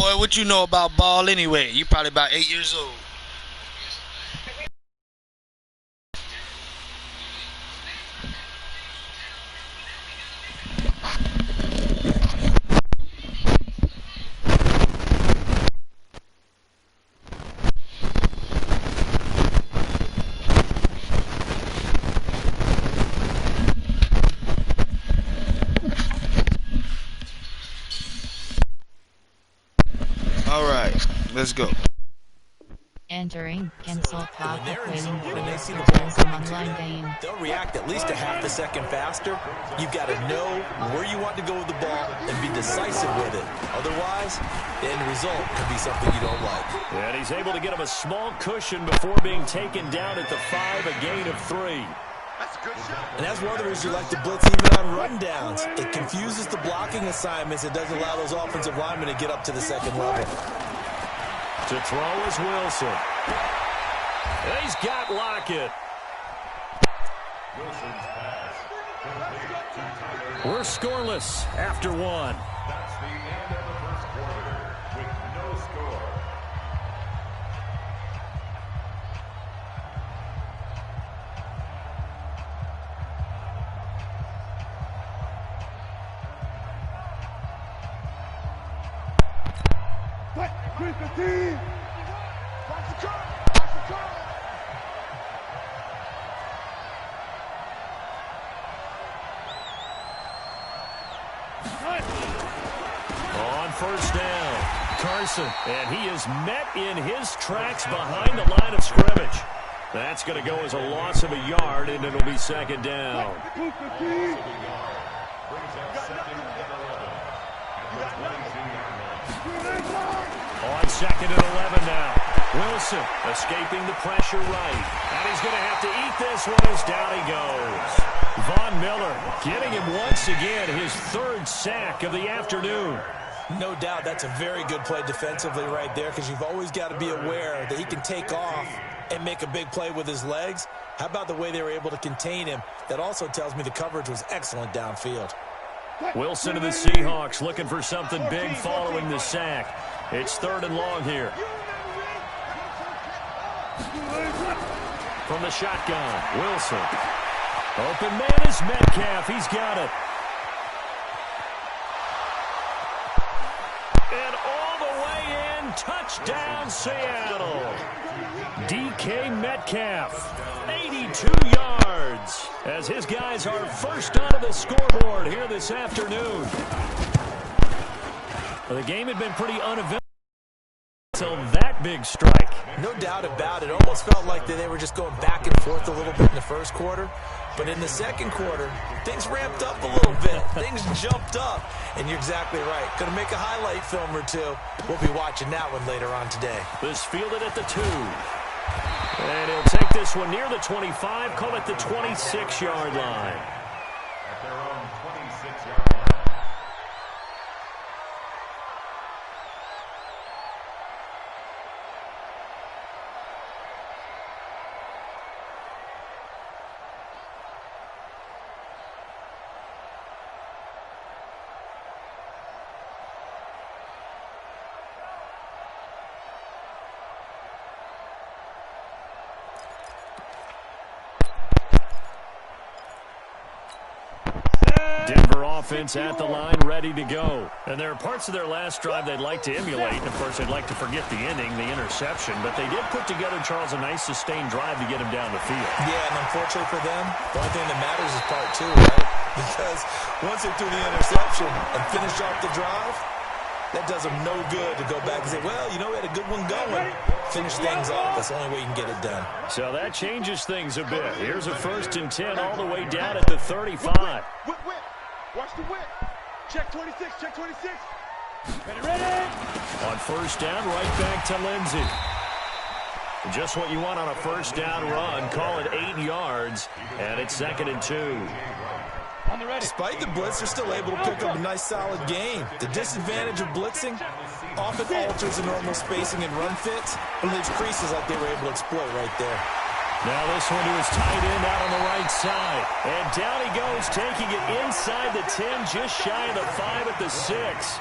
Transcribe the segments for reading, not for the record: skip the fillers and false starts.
Boy, what you know about ball anyway? You probably about 8 years old. All right, let's go. Entering cancel clock When they're in waiting zone for and they your see the ball purchase coming online to them, game. they'll react at least a half a second faster. You've got to know where you want to go with the ball and be decisive with it. Otherwise, the end result could be something you don't like. And he's able to get him a small cushion before being taken down at the 5, a gain of 3. And that's one of the reasons you like to blitz even on rundowns. It confuses the blocking assignments. It doesn't allow those offensive linemen to get up to the second level. To throw is Wilson. He's got Lockett. We're scoreless after 1. That's the end of the first quarter with no score. On first down, Carson, and he is met in his tracks behind the line of scrimmage. That's going to go as a loss of a yard, and it'll be second down. On second and 11 now. Wilson escaping the pressure right. And he's going to have to eat this one as down he goes. Von Miller getting him once again his 3rd sack of the afternoon. No doubt that's a very good play defensively right there, because you've always got to be aware that he can take off and make a big play with his legs. How about the way they were able to contain him? That also tells me the coverage was excellent downfield. Wilson and the Seahawks looking for something big following the sack. It's 3rd and long here. From the shotgun, Wilson. Open man is Metcalf. He's got it. And all the way in, touchdown Seattle. DK Metcalf, 82 yards, as his guys are first onto the scoreboard here this afternoon. Well, the game had been pretty uneventful until that big strike. No doubt about it. Almost felt like they were just going back and forth a little bit in the first quarter. But in the second quarter, things ramped up a little bit. Things jumped up. And you're exactly right. Going to make a highlight film or two. We'll be watching that one later on today. This fielded at the 2. And he'll take this one near the 25, call it the 26-yard line. At their own 26-yard line. Denver offense at the line, ready to go. And there are parts of their last drive they'd like to emulate. And, of course, they'd like to forget the ending, the interception. But they did put together, Charles, a nice sustained drive to get him down the field. Yeah, and unfortunately for them, the only thing that matters is part 2, right? Because once they threw the interception and finished off the drive, that does them no good to go back and say, well, you know, we had a good one going. Finish things off. That's the only way you can get it done. So that changes things a bit. Here's a 1st and 10 all the way down at the 35. Whip. Watch the whip. Check 26. Check 26. Ready. On first down, right back to Lindsey. Just what you want on a first down run. Call it 8 yards. And it's 2nd and 2. Despite the blitz, they're still able to pick up a nice, solid game. The disadvantage of blitzing often alters the normal spacing and run fits and leaves creases like they were able to exploit right there. Now this one to his tight end out on the right side. And down he goes, taking it inside the 10, just shy of the 5 at the 6.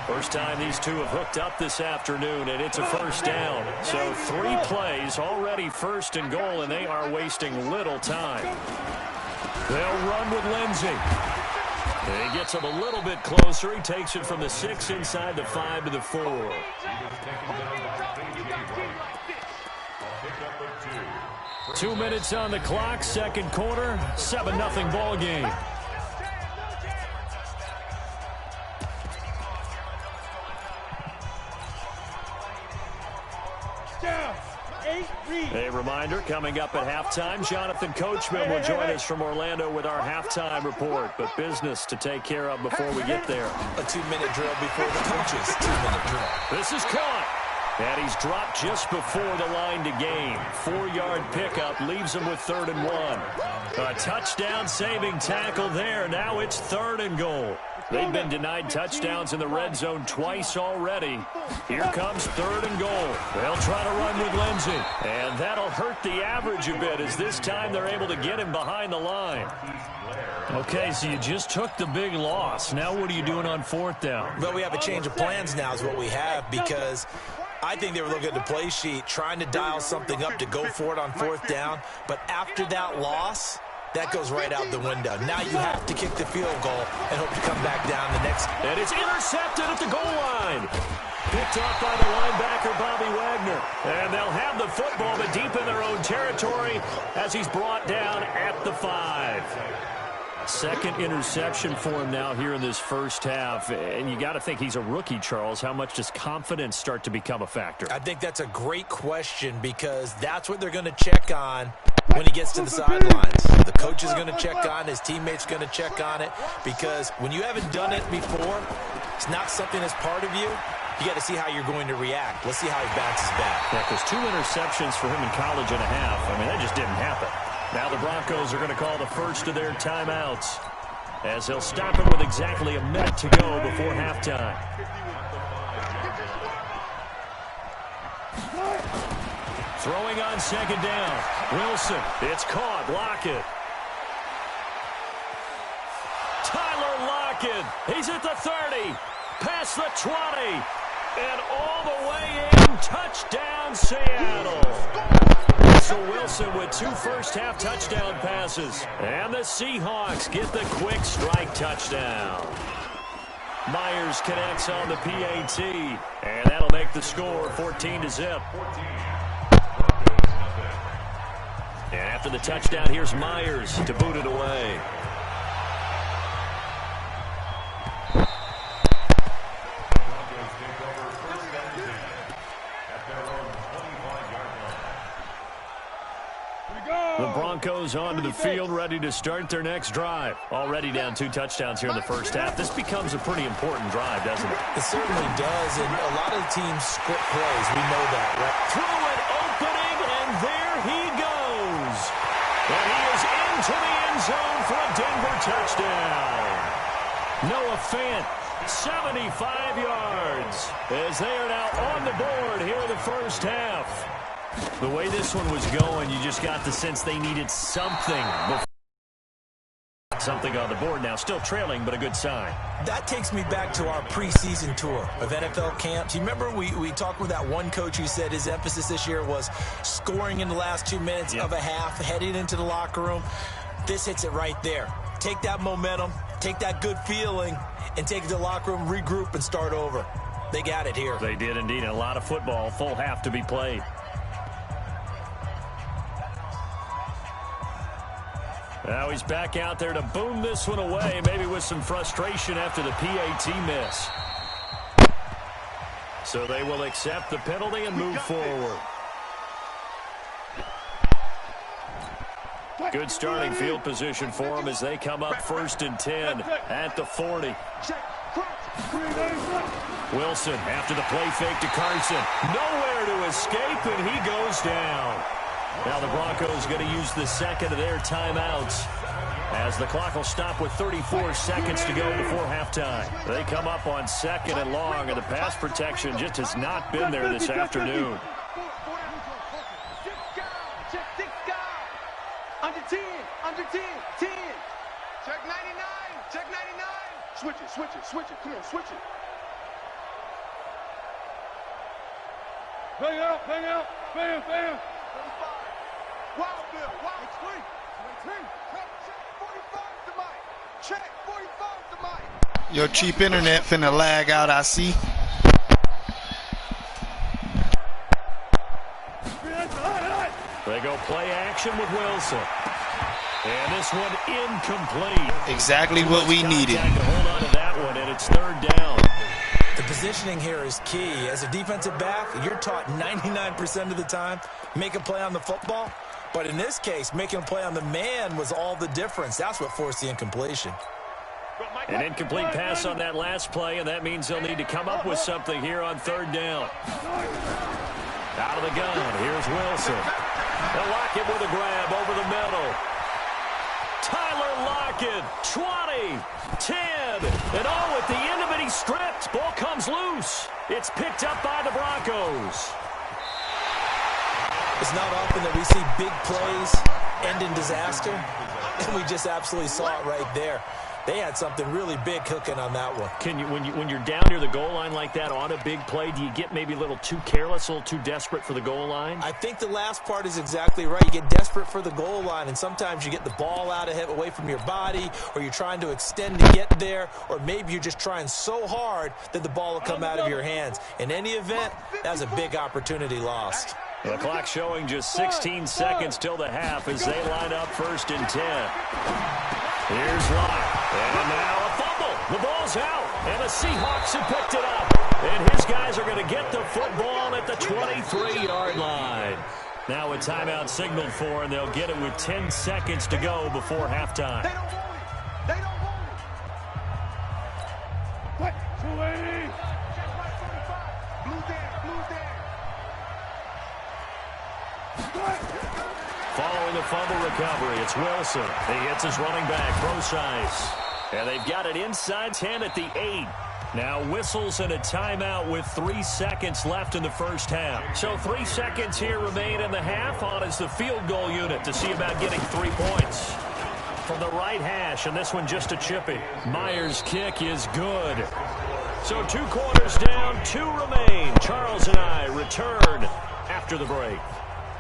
First time these two have hooked up this afternoon, and it's a first down. So 3 plays, already first and goal, and they are wasting little time. They'll run with Lindsey. He gets him a little bit closer. He takes it from the 6 inside the 5 to the 4. 2 minutes on the clock, second quarter, 7-0 ball game. A reminder, coming up at halftime, Jonathan Coachman will join us from Orlando with our halftime report. But business to take care of before we get there. A 2-minute drill before the coaches' 2-minute drill. This is caught. And he's dropped just before the line to gain. 4-yard pickup leaves him with 3rd and 1. A touchdown saving tackle there. Now it's 3rd and goal. They've been denied touchdowns in the red zone twice already. Here comes 3rd and goal. They'll try to run with Lindsey. And that'll hurt the average a bit as this time they're able to get him behind the line. Okay, so you just took the big loss. Now what are you doing on 4th down? Well, we have a change of plans now is what we have, because I think they were looking at the play sheet, trying to dial something up to go for it on 4th down. But after that loss, that goes right out the window. Now you have to kick the field goal and hope to come back down the next. And it's intercepted at the goal line. Picked off by the linebacker, Bobby Wagner. And they'll have the football, but deep in their own territory as he's brought down at the 5. Second interception for him now here in this first half. And you got to think he's a rookie, Charles. How much does confidence start to become a factor? I think that's a great question, because that's what they're going to check on when he gets to the sidelines. The coach is going to check on, his teammates going to check on it, because when you haven't done it before, it's not something that's part of you. You got to see how you're going to react. Let's see how he bounces back. Yeah, because 2 interceptions for him in college and a half. I mean, that just didn't happen. Now the Broncos are going to call the first of their timeouts, as they'll stop it with exactly a minute to go before halftime. Throwing on 2nd down. Wilson. It's caught. Lockett. Tyler Lockett. He's at the 30. Past the 20. And all the way in. Touchdown, Seattle. Russell Wilson with 2 first-half touchdown passes. And the Seahawks get the quick strike touchdown. Myers connects on the PAT. And that'll make the score 14-0. And after the touchdown, here's Myers to boot it away. The Broncos onto the field, ready to start their next drive. Already down 2 touchdowns here in the first half. This becomes a pretty important drive, doesn't it? It certainly does, and a lot of teams script plays. We know that, right? Through an opening, and there he goes. And he is into the end zone for a Denver touchdown. Noah Fant, 75 yards, as they are now on the board here in the first half. The way this one was going, you just got the sense they needed something on the board now. Still trailing, but a good sign. That takes me back to our preseason tour of NFL camps. You remember we talked with that one coach who said his emphasis this year was scoring in the last 2 minutes of a half, heading into the locker room. This hits it right there. Take that momentum, take that good feeling, and take it to the locker room, regroup, and start over. They got it here. They did indeed. And a lot of football, full half to be played. Now he's back out there to boom this one away, maybe with some frustration after the PAT miss. So they will accept the penalty and move forward. Good starting field position for them as they come up 1st and 10 at the 40. Wilson after the play fake to Carson. Nowhere to escape, and he goes down. Now the Broncos going to use the second of their timeouts, as the clock will stop with 34 seconds to go before halftime. They come up on 2nd and long, and the pass protection just has not been there this afternoon. Under 10, under 10, 10. Check 99, check 99. Switch it, come on, switch it. Bang out, bang out, bam, bam. 45. Wild Bill, wild. 23. Check 45 to Mike. Check 45 to Mike. Your cheap internet finna lag out, I see. They go play action with Wilson. And this one incomplete. Exactly what we needed. To hold on to that one, and it's third down. The positioning here is key. As a defensive back, you're taught 99% of the time, make a play on the football. But in this case, making a play on the man was all the difference. That's what forced the incompletion. An incomplete pass on that last play, and that means they'll need to come up with something here on third down. Out of the gun, here's Wilson. They'll lock it with a grab over the middle. Tyler Lockett, 20, 10, and oh, at the end of it, he's stripped. Ball comes loose. It's picked up by the Broncos. It's not often that we see big plays end in disaster, and we just absolutely saw it right there. They had something really big cooking on that one. Can you, when you're down near the goal line like that on a big play, do you get maybe a little too careless, a little too desperate for the goal line? I think the last part is exactly right. You get desperate for the goal line, and sometimes you get the ball out of it, away from your body, or you're trying to extend to get there, or maybe you're just trying so hard that the ball will come out of your hands. In any event, that was a big opportunity lost. The clock showing just 16 seconds till the half as they line up 1st and 10. Here's Locke. And now a fumble. The ball's out. And the Seahawks have picked it up. And his guys are going to get the football at the 23-yard line. Now a timeout signaled for, and they'll get it with 10 seconds to go before halftime. They don't want it. They don't want it. What? 280. Check right 45. Blue down, blue down. Following the fumble recovery, it's Wilson. He hits his running back, Brosize. And they've got it inside 10 at the 8. Now whistles and a timeout with 3 seconds left in the first half. So 3 seconds here remain in the half. On is the field goal unit to see about getting 3 points. From the right hash, and this one just a chippy. Myers' kick is good. So 2 quarters down, 2 remain. Charles and I return after the break.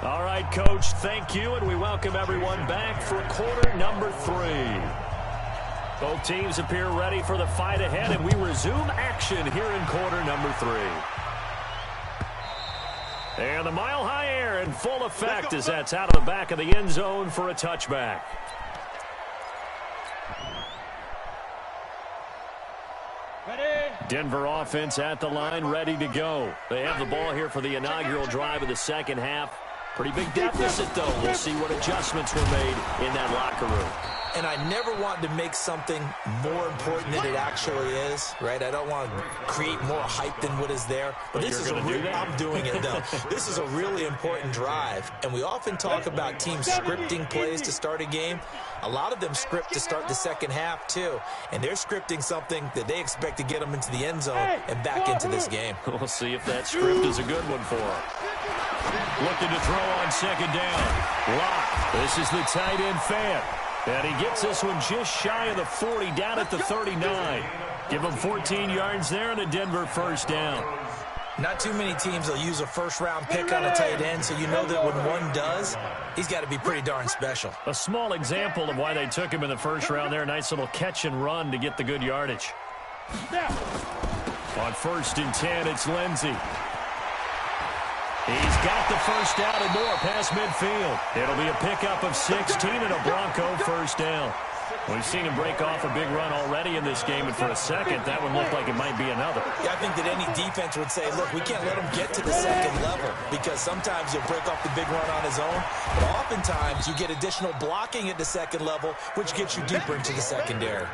All right, Coach, thank you, and we welcome everyone back for quarter number 3. Both teams appear ready for the fight ahead, and we resume action here in quarter number 3. And the mile-high air in full effect as that's out of the back of the end zone for a touchback. Denver offense at the line, ready to go. They have the ball here for the inaugural drive of the second half. Pretty big deficit, though. We'll see what adjustments were made in that locker room. And I never want to make something more important than it actually is, right? I don't want to create more hype than what is there. But this is I'm doing it, though. This is a really important drive. And we often talk about teams scripting plays to start a game. A lot of them script to start the second half, too. And they're scripting something that they expect to get them into the end zone and back into this game. We'll see if that script is a good one for them. Looking to throw on second down. Locke. This is the tight end fan. And he gets this one just shy of the 40, down at the 39. Give him 14 yards there and a Denver first down. Not too many teams will use a first-round pick on a tight end, so you know that when one does, he's got to be pretty darn special. A small example of why they took him in the first round there. Nice little catch and run to get the good yardage. On 1st and 10, it's Lindsey. He's got the first down and more past midfield. It'll be a pickup of 16 and a Bronco first down. We've seen him break off a big run already in this game, and for a second, that one looked like it might be another. Yeah, I think that any defense would say, look, we can't let him get to the second level because sometimes he'll break off the big run on his own, but oftentimes you get additional blocking at the second level, which gets you deeper into the secondary.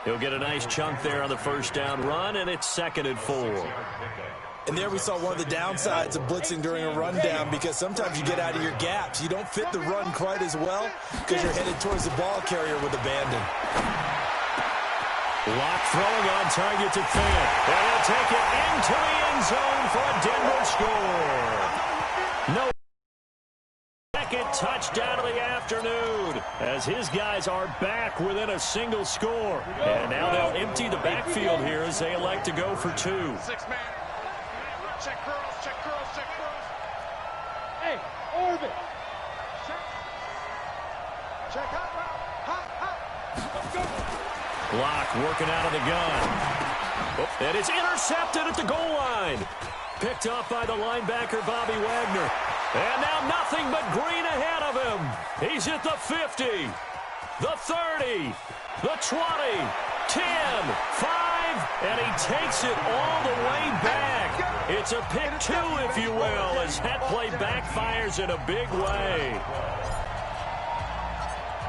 He'll get a nice chunk there on the first down run, and it's 2nd and 4. And there we saw one of the downsides of blitzing during a rundown because sometimes you get out of your gaps. You don't fit the run quite as well because you're headed towards the ball carrier with abandon. Locke throwing on target to Fan. And he'll take it into the end zone for a Denver score. No second touchdown of the afternoon as his guys are back within a single score. And now they'll empty the backfield here as they elect to go for 2. 6-man. Check curls, check curls, check curls. Orbit. Check. Check hot route. Hot. Let's go. Block working out of the gun. And it's intercepted at the goal line. Picked up by the linebacker, Bobby Wagner. And now nothing but green ahead of him. He's at the 50, the 30, the 20, 10, 5, and he takes it all the way back. It's a pick two, if you will, as that play backfires in a big way.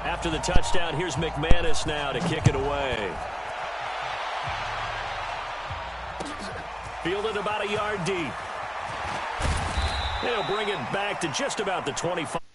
After the touchdown, here's McManus now to kick it away. Fielded about a yard deep. They'll bring it back to just about the 25.